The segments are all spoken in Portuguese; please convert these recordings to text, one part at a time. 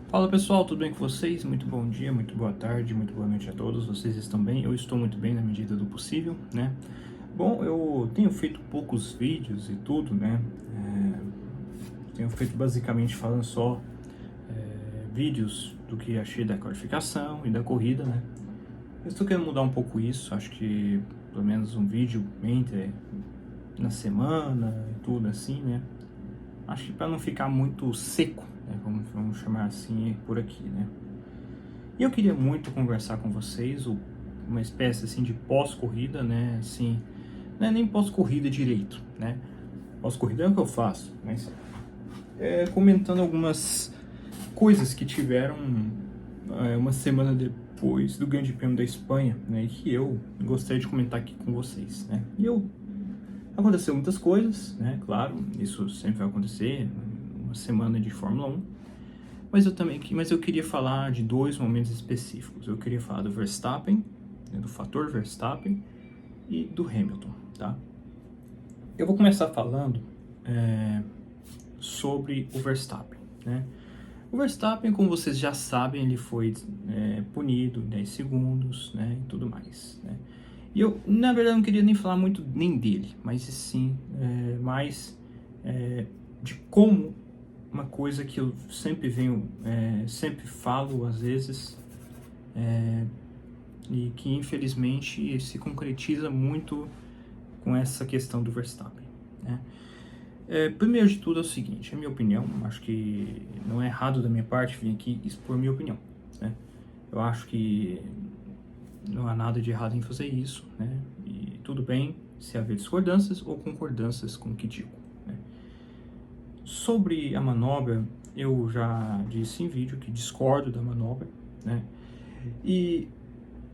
Fala pessoal, tudo bem com vocês? Muito bom dia, muito boa tarde, muito boa noite a todos. Vocês estão bem? Eu estou muito bem na medida do possível, né? Bom, eu tenho feito poucos vídeos e tudo, né? Tenho feito basicamente falando só vídeos do que achei da qualificação e da corrida, né? Eu estou querendo mudar um pouco isso, acho que pelo menos um vídeo entre na semana e tudo assim, né? Acho que para não ficar muito seco, né? Vamos chamar assim por aqui, né? E eu queria muito conversar com vocês, uma espécie assim de pós-corrida, né? Assim, não é nem pós-corrida direito, né? Pós-corrida é o que eu faço, mas comentando algumas coisas que tiveram uma semana depois do Grande Prêmio da Espanha, né? E que eu gostaria de comentar aqui com vocês, né? Aconteceu muitas coisas, né? Claro, isso sempre vai acontecer, uma semana de Fórmula 1. Mas eu queria falar de dois momentos específicos. Eu queria falar do Verstappen, né, do fator Verstappen e do Hamilton, tá? Eu vou começar falando sobre o Verstappen, né? O Verstappen, como vocês já sabem, ele foi punido 10 segundos, né, e tudo mais, né? E eu, na verdade, não queria nem falar muito nem dele, mas sim mais de como uma coisa que eu sempre sempre falo às vezes, e que infelizmente se concretiza muito com essa questão do Verstappen, né? Primeiro de tudo é o seguinte, a minha opinião, acho que não é errado da minha parte vir aqui expor minha opinião, né? Eu acho que não há nada de errado em fazer isso, né? E tudo bem se haver discordâncias ou concordâncias com o que digo, né? Sobre a manobra, eu já disse em vídeo que discordo da manobra, né? E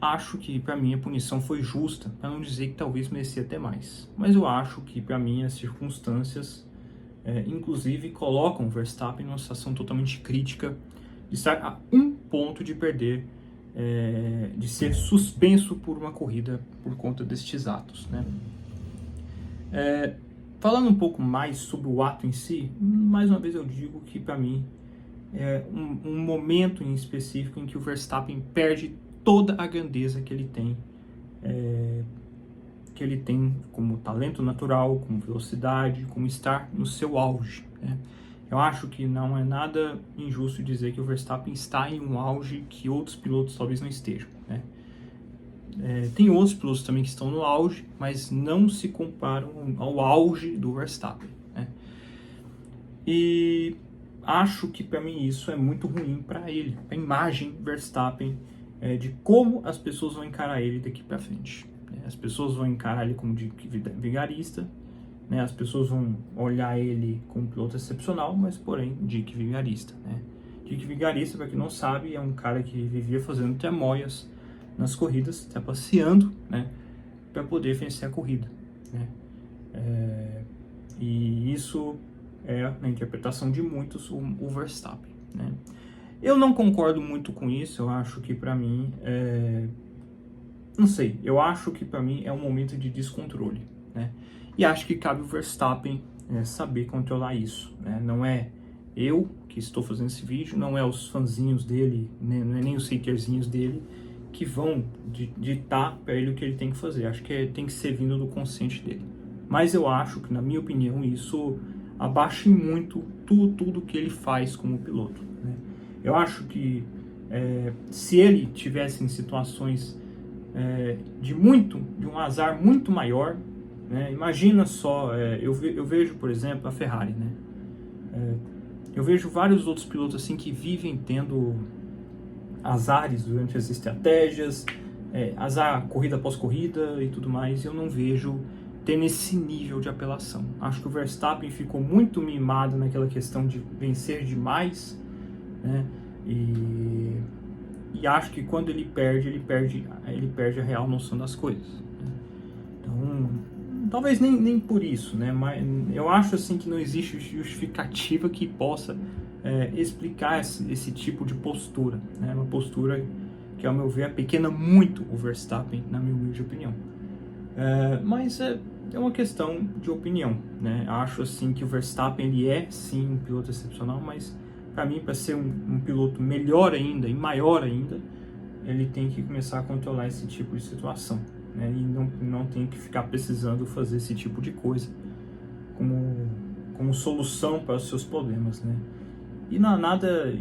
acho que para mim a punição foi justa, para não dizer que talvez merecia até mais. Mas eu acho que para mim as circunstâncias, inclusive, colocam o Verstappen numa situação totalmente crítica, de estar a um ponto de perder, de ser suspenso por uma corrida por conta destes atos, né? Falando um pouco mais sobre o ato em si, mais uma vez eu digo que para mim é um momento em específico em que o Verstappen perde toda a grandeza que ele tem como talento natural, como velocidade, como estar no seu auge, né? Eu acho que não é nada injusto dizer que o Verstappen está em um auge que outros pilotos talvez não estejam, né? Tem outros pilotos também que estão no auge, mas não se comparam ao auge do Verstappen, né? E acho que para mim isso é muito ruim para ele, a imagem Verstappen, de como as pessoas vão encarar ele daqui para frente. As pessoas vão encarar ele como Dick Vigarista, né? As pessoas vão olhar ele como um piloto excepcional, mas porém Dick Vigarista, né? Dick Vigarista, para quem não sabe, é um cara que vivia fazendo tramóias nas corridas, trapaceando, né, para poder vencer a corrida, né? E isso é, na interpretação de muitos, o Verstappen, né? Eu não concordo muito com isso. Eu acho que para mim não sei, eu acho que para mim é um momento de descontrole, né? E acho que cabe o Verstappen saber controlar isso, né? Não é eu que estou fazendo esse vídeo, não é os fãzinhos dele, né? Não é nem os haterzinhos dele que vão ditar para ele o que ele tem que fazer. Acho que tem que ser vindo do consciente dele. Mas eu acho que, na minha opinião, isso abaixa muito tudo que ele faz como piloto, né? Eu acho que se ele tivesse em situações de um azar muito maior, né? Imagina só, eu vejo, por exemplo, a Ferrari, né? Eu vejo vários outros pilotos assim que vivem tendo azares durante as estratégias, azar corrida após corrida e tudo mais. Eu não vejo tendo esse nível de apelação. Acho que o Verstappen ficou muito mimado naquela questão de vencer demais, né? E acho que quando ele perde a real noção das coisas, né? Então, talvez nem por isso, né? Mas eu acho assim que não existe justificativa que possa explicar esse tipo de postura, né? Uma postura que, ao meu ver, apequena muito o Verstappen, na minha humilde opinião. Mas é uma questão de opinião, né? Acho assim que o Verstappen ele é sim um piloto excepcional, mas para mim, para ser um piloto melhor ainda e maior ainda, ele tem que começar a controlar esse tipo de situação, né? E não tem que ficar precisando fazer esse tipo de coisa como solução para os seus problemas, né? E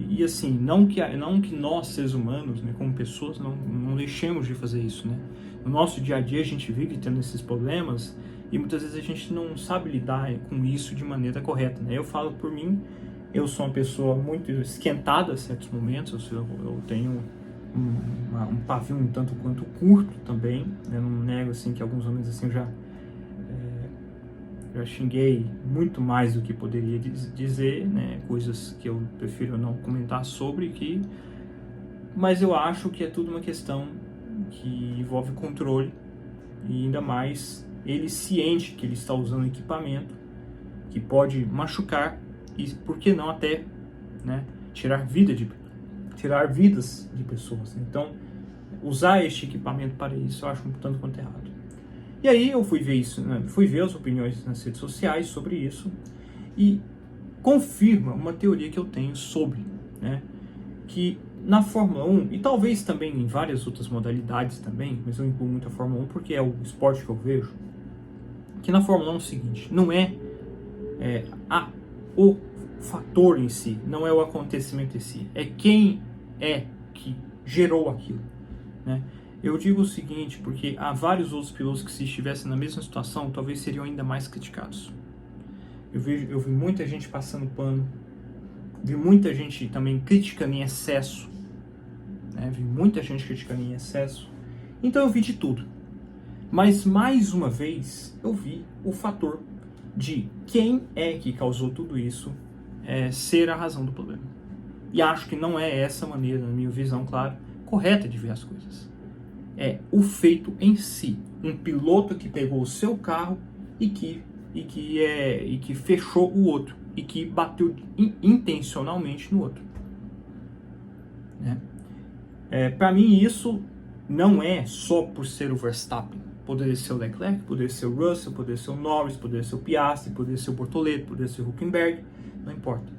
e assim, não que nós, seres humanos, né, como pessoas, não deixemos de fazer isso, né? No nosso dia a dia a gente vive tendo esses problemas e muitas vezes a gente não sabe lidar com isso de maneira correta, né? Eu falo por mim, eu sou uma pessoa muito esquentada em certos momentos, eu tenho um pavio um tanto quanto curto também, né? Não nego assim que alguns momentos assim eu já xinguei muito mais do que poderia dizer, né? Coisas que eu prefiro não comentar sobre, mas eu acho que é tudo uma questão que envolve controle e ainda mais ele ciente que ele está usando equipamento que pode machucar e, por que não, até, né, tirar vidas de pessoas. Então, usar este equipamento para isso eu acho um tanto quanto errado. E aí eu fui ver isso, né? Fui ver as opiniões nas redes sociais sobre isso e confirma uma teoria que eu tenho sobre, né, que na Fórmula 1, e talvez também em várias outras modalidades também, mas eu incluo muito a Fórmula 1 porque é o esporte que eu vejo, que na Fórmula 1 é o seguinte, não é, o fator em si, não é o acontecimento em si, é quem é que gerou aquilo, né? Eu digo o seguinte, porque há vários outros pilotos que, se estivessem na mesma situação, talvez seriam ainda mais criticados. Eu vi muita gente passando pano, vi muita gente também criticando em excesso, né? Vi muita gente criticando em excesso. Então eu vi de tudo. Mas mais uma vez eu vi o fator de quem é que causou tudo isso ser a razão do problema. E acho que não é essa maneira, na minha visão, claro, correta de ver as coisas. É o feito em si. Um piloto que pegou o seu carro e que fechou o outro e que bateu intencionalmente no outro, né? Para mim isso não é só por ser o Verstappen. Poderia ser o Leclerc, poderia ser o Russell, poderia ser o Norris, poderia ser o Piastri, poderia ser o Bortoleto, poderia ser o Hülkenberg, não importa.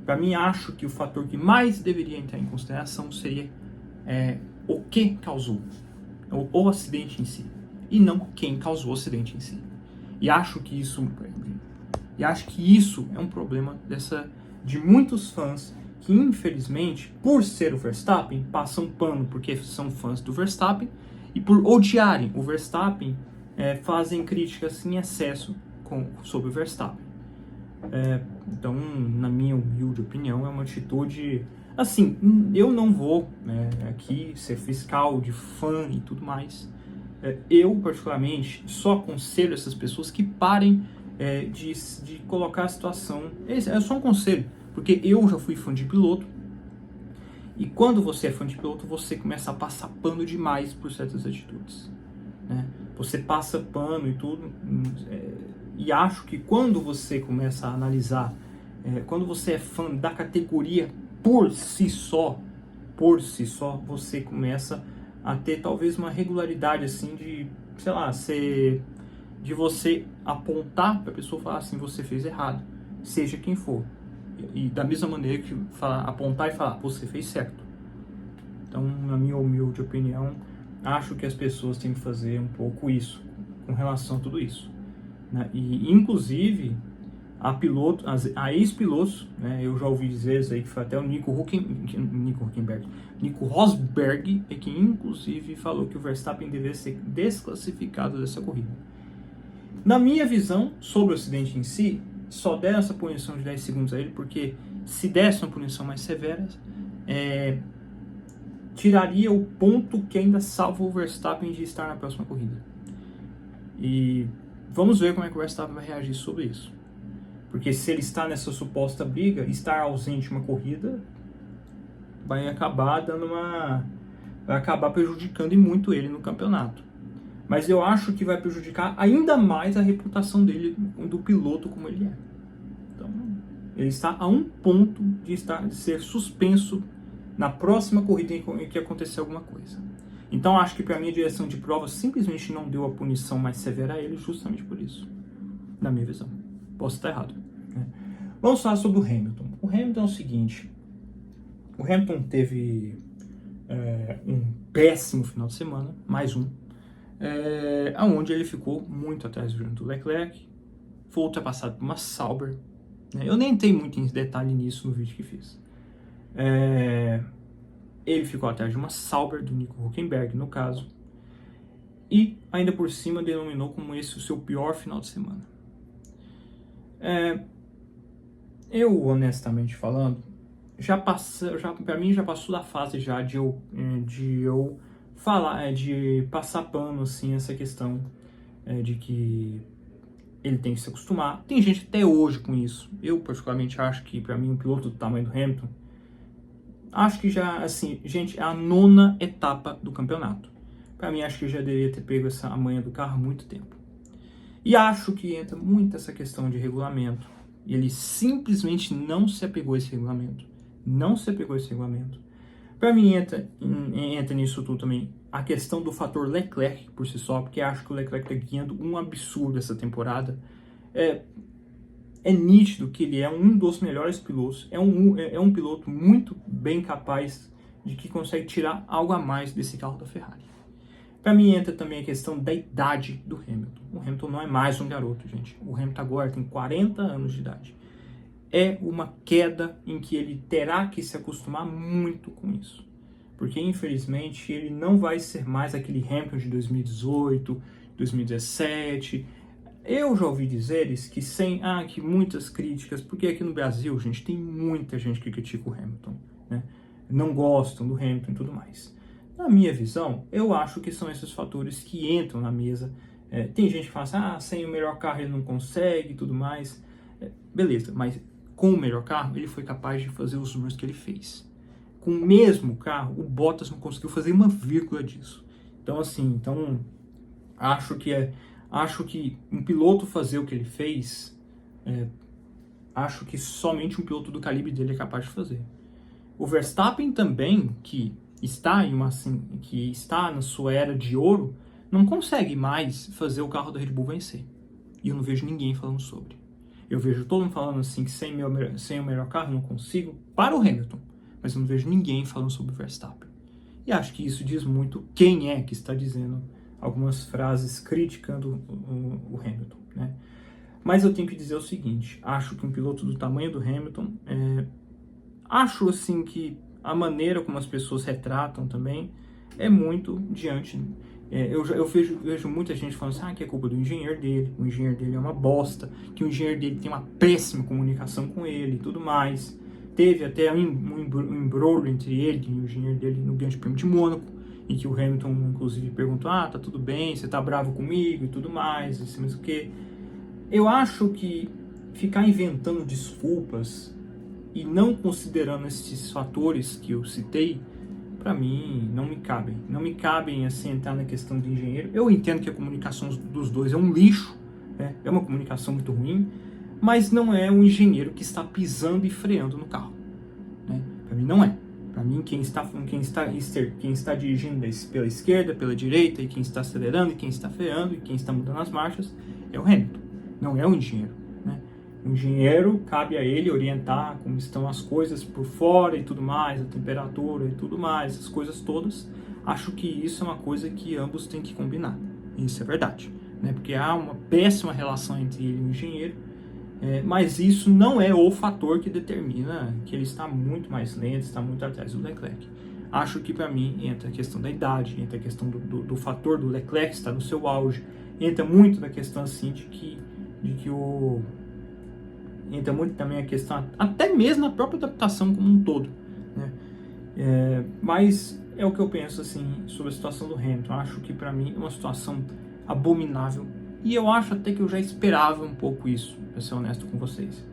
Para mim, acho que o fator que mais deveria entrar em consideração seria o que causou o acidente em si, e não quem causou o acidente em si. E acho que isso é um problema de muitos fãs que, infelizmente, por ser o Verstappen, passam pano porque são fãs do Verstappen, e por odiarem o Verstappen, fazem críticas em excesso sobre o Verstappen. Então, na minha humilde opinião, é uma atitude... Assim, eu não vou, né, aqui ser fiscal de fã e tudo mais. Eu, particularmente, só aconselho essas pessoas que parem de colocar a situação... É só um conselho, porque eu já fui fã de piloto, e quando você é fã de piloto, você começa a passar pano demais por certas atitudes, né? Você passa pano e tudo, e acho que quando você começa a analisar, quando você é fã da categoria por si só, você começa a ter talvez uma regularidade assim de, sei lá, de você apontar para a pessoa e falar assim, você fez errado, seja quem for. E da mesma maneira que apontar e falar, você fez certo. Então, na minha humilde opinião, acho que as pessoas têm que fazer um pouco isso, com relação a tudo isso, né? E, inclusive, a ex-pilotos, né, eu já ouvi dizer isso aí, que foi até o Nico Rosberg, que inclusive falou que o Verstappen deveria ser desclassificado dessa corrida. Na minha visão, sobre o acidente em si, só deram essa punição de 10 segundos a ele, porque se desse uma punição mais severa, tiraria o ponto que ainda salva o Verstappen de estar na próxima corrida. E vamos ver como é que o Verstappen vai reagir sobre isso. Porque se ele está nessa suposta briga, estar ausente uma corrida vai acabar prejudicando e muito ele no campeonato. Mas eu acho que vai prejudicar ainda mais a reputação dele, do piloto como ele é. Então, ele está a um ponto de ser suspenso na próxima corrida em que acontecer alguma coisa. Então, acho que para mim a direção de prova simplesmente não deu a punição mais severa a ele justamente por isso, na minha visão. Posso estar errado, né? Vamos falar sobre o Hamilton. O Hamilton é o seguinte, O Hamilton teve um péssimo final de semana, mais um, onde ele ficou muito atrás do Leclerc, foi ultrapassado por uma Sauber. Eu nem entrei muito em detalhe nisso no vídeo que fiz. Ele ficou atrás de uma Sauber, do Nico Hülkenberg, no caso, e ainda por cima denominou como esse o seu pior final de semana. Eu, honestamente falando, para mim já passou da fase já de eu falar, de passar pano assim essa questão de que ele tem que se acostumar. Tem gente até hoje com isso. Eu particularmente acho que para mim um piloto do tamanho do Hamilton, acho que já assim, gente, é a 9ª etapa do campeonato. Para mim acho que já deveria ter pego essa manha do carro há muito tempo. E acho que entra muito essa questão de regulamento. Ele simplesmente não se apegou a esse regulamento. Não se apegou a esse regulamento. Para mim entra nisso tudo também a questão do fator Leclerc por si só, porque acho que o Leclerc está guiando um absurdo essa temporada. É nítido que ele é um dos melhores pilotos. É um piloto muito bem capaz de que consegue tirar algo a mais desse carro da Ferrari. Para mim entra também a questão da idade do Hamilton. O Hamilton não é mais um garoto, gente. O Hamilton agora tem 40 anos de idade. É uma queda em que ele terá que se acostumar muito com isso. Porque, infelizmente, ele não vai ser mais aquele Hamilton de 2018, 2017. Eu já ouvi dizeres que que muitas críticas, porque aqui no Brasil, gente, tem muita gente que critica o Hamilton, né? Não gostam do Hamilton e tudo mais. Na minha visão, eu acho que são esses fatores que entram na mesa. Tem gente que fala assim, sem o melhor carro ele não consegue e tudo mais. Beleza, mas com o melhor carro, ele foi capaz de fazer os números que ele fez. Com o mesmo carro, o Bottas não conseguiu fazer uma vírgula disso. Então, assim, acho que um piloto fazer o que ele fez, acho que somente um piloto do calibre dele é capaz de fazer. O Verstappen também, que está na sua era de ouro, não consegue mais fazer o carro da Red Bull vencer. E eu não vejo ninguém falando sobre. Eu vejo todo mundo falando assim que sem o melhor carro eu não consigo, para o Hamilton. Mas eu não vejo ninguém falando sobre o Verstappen. E acho que isso diz muito quem é que está dizendo algumas frases criticando o Hamilton, né? Mas eu tenho que dizer o seguinte, acho que um piloto do tamanho do Hamilton, acho assim que a maneira como as pessoas retratam também é muito diante. Eu vejo muita gente falando assim, que é culpa do engenheiro dele, o engenheiro dele é uma bosta, que o engenheiro dele tem uma péssima comunicação com ele e tudo mais. Teve até um embrolho entre ele e o engenheiro dele no Grande Prêmio de Mônaco, em que o Hamilton, inclusive, perguntou, tá tudo bem, você tá bravo comigo e tudo mais, assim, mas o que? Eu acho que ficar inventando desculpas e não considerando esses fatores que eu citei, para mim, não me cabem. Não me cabem, assim, entrar na questão de engenheiro. Eu entendo que a comunicação dos dois é um lixo, né? É uma comunicação muito ruim, mas não é um engenheiro que está pisando e freando no carro, né? Para mim não é. Para mim quem está dirigindo pela esquerda, pela direita, e quem está acelerando, e quem está freando, e quem está mudando as marchas é o Hamilton, não é o engenheiro, né? O engenheiro, cabe a ele orientar como estão as coisas por fora e tudo mais, a temperatura e tudo mais, as coisas todas. Acho que isso é uma coisa que ambos têm que combinar, isso é verdade, né? Porque há uma péssima relação entre ele e o engenheiro. Mas isso não é o fator que determina que ele está muito mais lento, está muito atrás do Leclerc. Acho que para mim entra a questão da idade, entra a questão do fator do Leclerc estar no seu auge, entra muito da questão assim entra muito também a questão, até mesmo a própria adaptação como um todo, né? Mas é o que eu penso assim sobre a situação do Hamilton. Acho que para mim é uma situação abominável. E eu acho até que eu já esperava um pouco isso, pra ser honesto com vocês.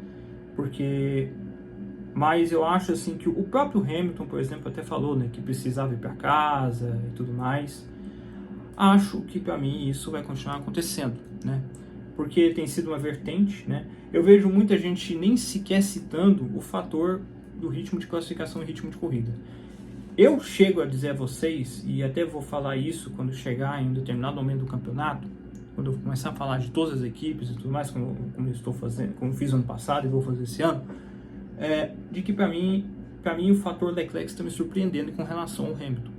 Mas eu acho assim que o próprio Hamilton, por exemplo, até falou, né, que precisava ir para casa e tudo mais. Acho que para mim isso vai continuar acontecendo, né? Porque tem sido uma vertente, né? Eu vejo muita gente nem sequer citando o fator do ritmo de classificação e ritmo de corrida. Eu chego a dizer a vocês, e até vou falar isso quando chegar em um determinado momento do campeonato, quando eu começar a falar de todas as equipes e tudo mais, como eu estou fazendo, como fiz ano passado e vou fazer esse ano, de que para mim para mim o fator Leclerc está me surpreendendo com relação ao Hamilton,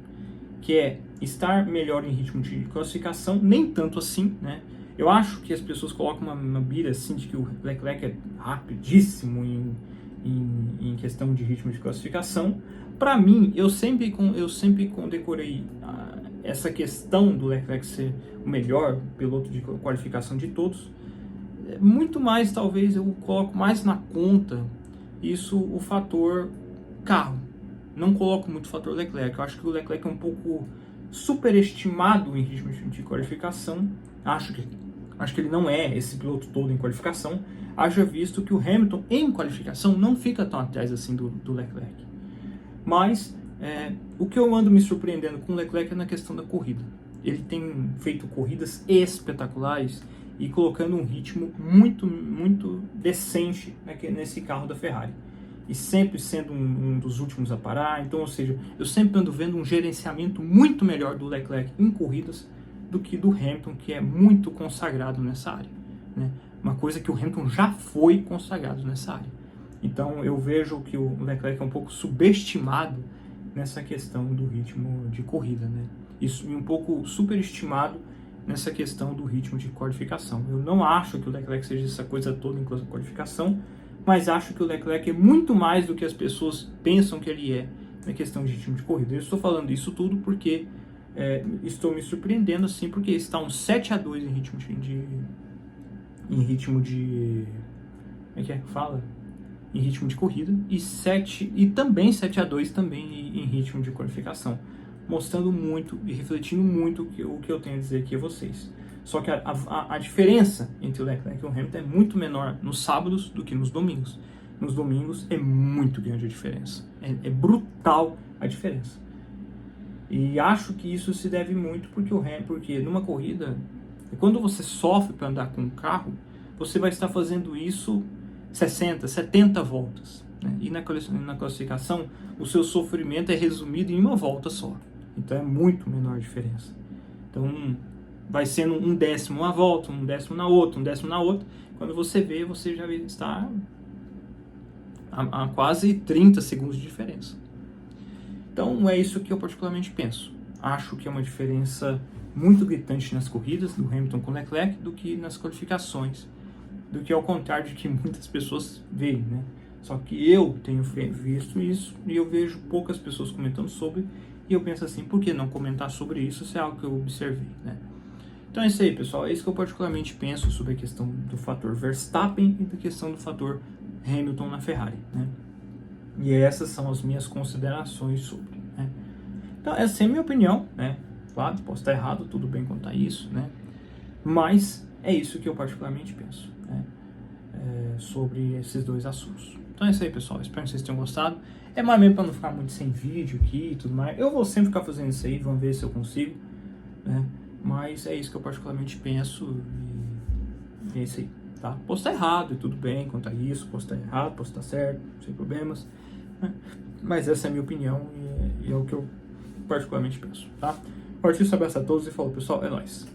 que é estar melhor em ritmo de classificação, nem tanto assim, né? Eu acho que as pessoas colocam uma mira assim de que o Leclerc é rapidíssimo em questão de ritmo de classificação. Para mim, eu sempre condecorei essa questão do Leclerc ser o melhor piloto de qualificação de todos. Muito mais, talvez, eu coloco mais na conta isso, o fator carro. Não coloco muito o fator Leclerc. Eu acho que o Leclerc é um pouco superestimado em ritmo de qualificação. Acho que ele não é esse piloto todo em qualificação. Haja visto que o Hamilton em qualificação não fica tão atrás assim do Leclerc. Mas o que eu ando me surpreendendo com o Leclerc é na questão da corrida. Ele tem feito corridas espetaculares e colocando um ritmo muito, muito decente nesse carro da Ferrari. E sempre sendo um dos últimos a parar. Então, ou seja, eu sempre ando vendo um gerenciamento muito melhor do Leclerc em corridas do que do Hamilton, que é muito consagrado nessa área, né? Uma coisa que o Hamilton já foi consagrado nessa área. Então eu vejo que o Leclerc é um pouco subestimado nessa questão do ritmo de corrida, né? Isso, e um pouco superestimado nessa questão do ritmo de qualificação. Eu não acho que o Leclerc seja essa coisa toda em qualificação, mas acho que o Leclerc é muito mais do que as pessoas pensam que ele é na questão de ritmo de corrida. Eu estou falando isso tudo porque estou me surpreendendo assim, porque está um 7-2 em ritmo de como é que fala? Em ritmo de corrida e também 7-2 também em ritmo de qualificação, mostrando muito e refletindo muito o que eu tenho a dizer aqui a vocês. Só que a diferença entre o Leclerc e o Hamilton é muito menor nos sábados do que nos domingos. Nos domingos é muito grande a diferença, é brutal a diferença. E acho que isso se deve muito porque numa corrida, quando você sofre para andar com um carro, você vai estar fazendo isso 60, 70 voltas, né? E na classificação, o seu sofrimento é resumido em uma volta só. Então é muito menor a diferença. Então vai sendo um décimo uma volta, um décimo na outra, um décimo na outra. Quando você vê, você já está a quase 30 segundos de diferença. Então é isso que eu particularmente penso. Acho que é uma diferença muito gritante nas corridas do Hamilton com Leclerc do que nas qualificações, do que ao contrário de que muitas pessoas veem, né? Só que eu tenho visto isso e eu vejo poucas pessoas comentando sobre, e eu penso assim, por que não comentar sobre isso se é algo que eu observei, né? Então é isso aí, pessoal. É isso que eu particularmente penso sobre a questão do fator Verstappen e da questão do fator Hamilton na Ferrari, né? E essas são as minhas considerações sobre, né? Então essa é a minha opinião, né? Claro, posso estar errado, tudo bem quanto a isso, né? Mas é isso que eu particularmente penso, né? Sobre esses dois assuntos. Então é isso aí, pessoal. Espero que vocês tenham gostado. É mais mesmo para não ficar muito sem vídeo aqui e tudo mais. Eu vou sempre ficar fazendo isso aí, vamos ver se eu consigo, né? Mas é isso que eu particularmente penso e é isso aí, tá? Posso estar errado e tudo bem quanto a isso, posso estar errado, posso estar certo, sem problemas, né? Mas essa é a minha opinião e é o que eu particularmente penso, tá? Partiu, abraço a todos e falou, pessoal, é nóis.